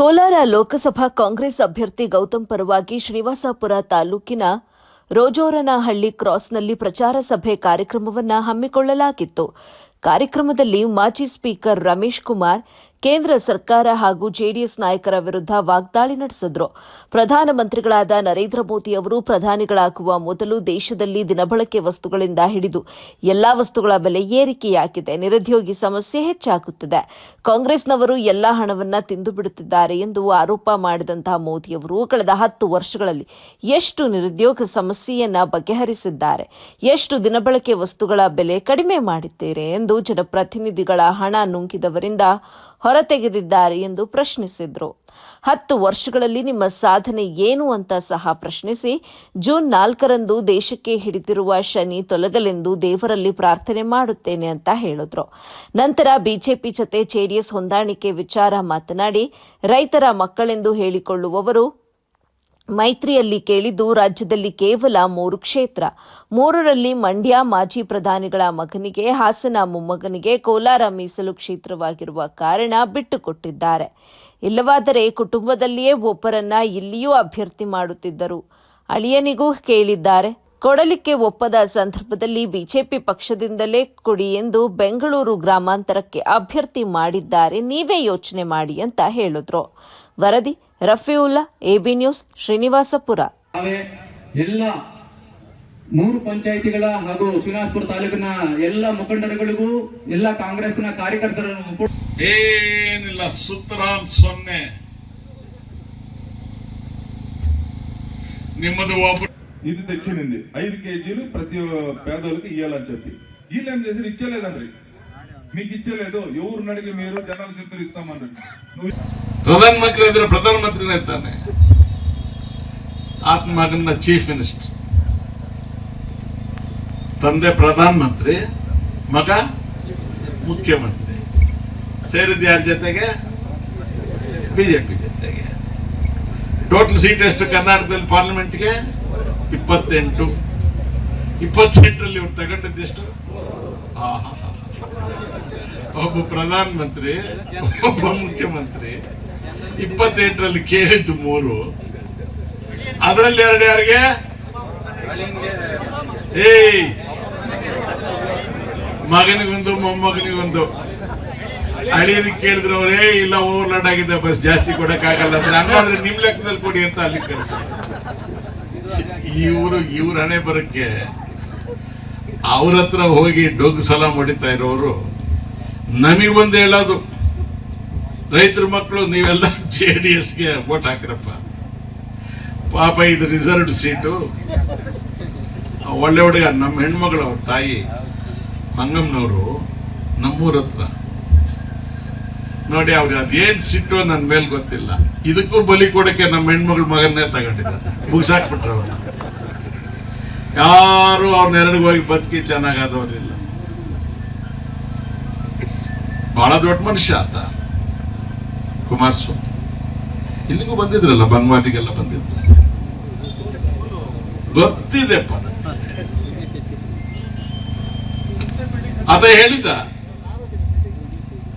ಕೋಲಾರ ಲೋಕಸಭಾ ಕಾಂಗ್ರೆಸ್ ಅಭ್ಯರ್ಥಿ ಗೌತಮ್ ಪರವಾಗಿ ಶ್ರೀನಿವಾಸಪುರ ತಾಲೂಕಿನ ರೋಜೋರನಹಳ್ಳಿ ಕ್ರಾಸ್ನಲ್ಲಿ ಪ್ರಚಾರ ಸಭೆ ಕಾರ್ಯಕ್ರಮವನ್ನು ಹಮ್ಮಿಕೊಳ್ಳಲಾಗಿತ್ತು. ಕಾರ್ಯಕ್ರಮದಲ್ಲಿ ಮಾಜಿ ಸ್ಪೀಕರ್ ರಮೇಶ್ ಕುಮಾರ್ ಕೇಂದ್ರ ಸರ್ಕಾರ ಹಾಗೂ ಜೆಡಿಎಸ್ ನಾಯಕರ ವಿರುದ್ಧ ವಾಗ್ದಾಳಿ ನಡೆಸಿದರು. ಪ್ರಧಾನಮಂತ್ರಿಗಳಾದ ನರೇಂದ್ರ ಮೋದಿ ಅವರು ಪ್ರಧಾನಿಗಳಾಗುವ ಮೊದಲು ದೇಶದಲ್ಲಿ ದಿನಬಳಕೆ ವಸ್ತುಗಳಿಂದ ಹಿಡಿದು ಎಲ್ಲಾ ವಸ್ತುಗಳ ಬೆಲೆ ಏರಿಕೆಯಾಗಿದೆ. ನಿರುದ್ಯೋಗಿ ಸಮಸ್ಯೆ ಹೆಚ್ಚಾಗುತ್ತಿದೆ. ಕಾಂಗ್ರೆಸ್ನವರು ಎಲ್ಲಾ ಹಣವನ್ನು ತಿಂದು ಬಿಡುತ್ತಿದ್ದಾರೆ ಎಂದು ಆರೋಪ ಮಾಡಿದಂತಹ ಮೋದಿಯವರು ಕಳೆದ 10 ವರ್ಷಗಳಲ್ಲಿ ಎಷ್ಟು ನಿರುದ್ಯೋಗ ಸಮಸ್ಯೆಯನ್ನ ಬಗೆಹರಿಸಿದ್ದಾರೆ, ಎಷ್ಟು ದಿನಬಳಕೆ ವಸ್ತುಗಳ ಬೆಲೆ ಕಡಿಮೆ ಮಾಡಿದ್ದೀರಿ ಎಂದು ಜನಪ್ರತಿನಿಧಿಗಳ ಹಣ ನುಂಗಿದವರಿಂದ ಹೊರತೆಗೆದಿದ್ದಾರೆ ಎಂದು ಪ್ರಶ್ನಿಸಿದರು. 10 ವರ್ಷಗಳಲ್ಲಿ ನಿಮ್ಮ ಸಾಧನೆ ಏನು ಅಂತ ಸಹ ಪ್ರಶ್ನಿಸಿ ಜೂನ್ 4ರಂದು ದೇಶಕ್ಕೆ ಹಿಡಿದಿರುವ ಶನಿ ತೊಲಗಲೆಂದು ದೇವರಲ್ಲಿ ಪ್ರಾರ್ಥನೆ ಮಾಡುತ್ತೇನೆ ಅಂತ ಹೇಳಿದ್ರು. ನಂತರ ಬಿಜೆಪಿ ಜತೆ ಜೆಡಿಎಸ್ ಹೊಂದಾಣಿಕೆ ವಿಚಾರ ಮಾತನಾಡಿ, ರೈತರ ಮಕ್ಕಳೆಂದು ಹೇಳಿಕೊಳ್ಳುವವರು ಮೈತ್ರಿಯಲ್ಲಿ ಕೇಳಿದ್ದು ರಾಜ್ಯದಲ್ಲಿ ಕೇವಲ 3 ಕ್ಷೇತ್ರ, 3ರಲ್ಲಿ ಮಂಡ್ಯ ಮಾಜಿ ಪ್ರಧಾನಿಗಳ ಮಗನಿಗೆ, ಹಾಸನ ಮೊಮ್ಮಗನಿಗೆ, ಕೋಲಾರ ಮೀಸಲು ಕ್ಷೇತ್ರವಾಗಿರುವ ಕಾರಣ ಬಿಟ್ಟುಕೊಟ್ಟಿದ್ದಾರೆ. ಇಲ್ಲವಾದರೆ ಕುಟುಂಬದಲ್ಲಿಯೇ ಒಬ್ಬರನ್ನ ಇಲ್ಲಿಯೂ ಅಭ್ಯರ್ಥಿ ಮಾಡುತ್ತಿದ್ದರು. ಅಳಿಯನಿಗೂ ಕೇಳಿದ್ದಾರೆ. ಕೊಡಲಿಕ್ಕೆ ಒಪ್ಪದ ಸಂದರ್ಭದಲ್ಲಿ ಬಿಜೆಪಿ ಪಕ್ಷದಿಂದಲೇ ಕೊಡಿ ಎಂದು ಬೆಂಗಳೂರು ಗ್ರಾಮಾಂತರಕ್ಕೆ ಅಭ್ಯರ್ಥಿ ಮಾಡಿದ್ದಾರೆ. ನೀವೇ ಯೋಚನೆ ಮಾಡಿ ಅಂತ ಹೇಳಿದ್ರು. ವರದಿ ರಫೀವುಲ್ಲಾ, ಎಬಿ ನ್ಯೂಸ್, ಶ್ರೀನಿವಾಸಪುರ. ಎಲ್ಲ 3 ಪಂಚಾಯಿತಿಗಳ ಹಾಗೂ ಶ್ರೀನಿವಾಸಪುರ ತಾಲೂಕಿನ ಎಲ್ಲ ಮುಖಂಡರುಗಳಿಗೂ ಎಲ್ಲ ಕಾಂಗ್ರೆಸ್ನ ಕಾರ್ಯಕರ್ತರಿಗೂ ಏನಿಲ್ಲ, ಸುತ್ತರಾಮ್ 0 నిమ్మది ఇది తెచ్చినండి 5 కేజీలు ప్రతి పేదోళ్ళకి ఇవ్వాలని చెప్పి వీళ్ళేం చేశారు, ఇచ్చేలేదండి. మీకు ఇచ్చేలేదు, ఎవరిని అడిగి మీరు జనాలు చెప్తారు ఇస్తామన్నారు. ಪ್ರಧಾನಮಂತ್ರಿ ಅಂದ್ರೆ ಪ್ರಧಾನಮಂತ್ರಿನೇ ತಾನೆ, ಆತ್ಮ ಮಗನ ಚೀಫ್ ಮಿನಿಸ್ಟರ್, ತಂದೆ ಪ್ರಧಾನಮಂತ್ರಿ, ಮಗ ಮುಖ್ಯಮಂತ್ರಿ. ಸೇರಿದ ಯಾರ ಜೊತೆಗೆ? ಬಿಜೆಪಿ ಜೊತೆಗೆ. ಟೋಟಲ್ ಸೀಟ್ ಎಷ್ಟು ಕರ್ನಾಟಕದಲ್ಲಿ ಪಾರ್ಲಿಮೆಂಟ್ಗೆ? 28. 28ರಲ್ಲಿ ಇವ್ರು ತಗೊಂಡಿದ್ದೆಷ್ಟು? ಒಬ್ಬ ಪ್ರಧಾನಮಂತ್ರಿ, ಒಬ್ಬ ಮುಖ್ಯಮಂತ್ರಿ. 28ರಲ್ಲಿ ಕೇಳಿದ್ದು 3, ಅದರಲ್ಲಿ 2 ಯಾರಿಗೆ? ಮಗನಿಗೊಂದು ಮೊಮ್ಮಗನಿಗೊಂದು. ಅಳಿಯನಿಗೆ ಕೇಳಿದ್ರೆ ಅವರೇ ಇಲ್ಲ, ಓವರ್ಲೋಡ್ ಆಗಿದೆ, ಬಸ್ ಜಾಸ್ತಿ ಕೊಡಕ್ಕಾಗಲ್ಲ ಅಂದ್ರೆ, ಹಂಗಾದ್ರೆ ನಿಮ್ ಲೆಕ್ಕದಲ್ಲಿ ಕೊಡಿ ಅಂತ ಅಲ್ಲಿ ಕಳಿಸ. ಇವ್ರ ಹಣೆ ಬರಕ್ಕೆ ಅವ್ರ ಹತ್ರ ಹೋಗಿ ಡೊಗ್ ಸಲಾಂ ಹೊಡಿತಾ ಇರೋರು ನಮಗೊಂದು ಹೇಳೋದು, ರೈತರ ಮಕ್ಕಳು ನೀವೆಲ್ಲ JDSಗೆ ವೋಟ್ ಹಾಕಿರಪ್ಪ, ಪಾಪ ಇದು ರಿಸರ್ವ್ಡ್ ಸೀಟು. ಒಳ್ಳೆ ಹುಡುಗ ನಮ್ಮ ಹೆಣ್ಮಗಳು, ಅವ್ರ ತಾಯಿ ಮಂಗಮ್ಮನವರು ನಮ್ಮೂರ ಹತ್ರ ನೋಡಿ, ಅವ್ರಿಗೆ ಅದೇನ್ ಸಿಟ್ಟು ನನ್ನ ಮೇಲೆ ಗೊತ್ತಿಲ್ಲ. ಇದಕ್ಕೂ ಬಲಿ ಕೊಡಕ್ಕೆ ನಮ್ಮ ಹೆಣ್ಮಗಳ ಮಗನ್ನೇ ತಗೊಂಡಿದ್ದಾರೆ, ಮುಗಿಸಾಕ್ಬಿಟ್ರೆ ಅವ್ರನ್ನ. ಯಾರು ಅವ್ರ ನೆರಳಿಗೆ ಹೋಗಿ ಬದುಕಿ ಚೆನ್ನಾಗಾದವರಿಲ್ಲ. ಬಹಳ ದೊಡ್ಡ ಮನುಷ್ಯ ಆತ ಕುಮಾರಸ್ವಾಮಿ. ಇಲ್ಲಿಗೂ ಬಂದಿದ್ರಲ್ಲ, ಬಂಗ್ವಾದಿಗೆಲ್ಲ ಬಂದಿದ್ರು, ಗೊತ್ತಿದೆಪ್ಪ. ಆತ ಹೇಳಿದ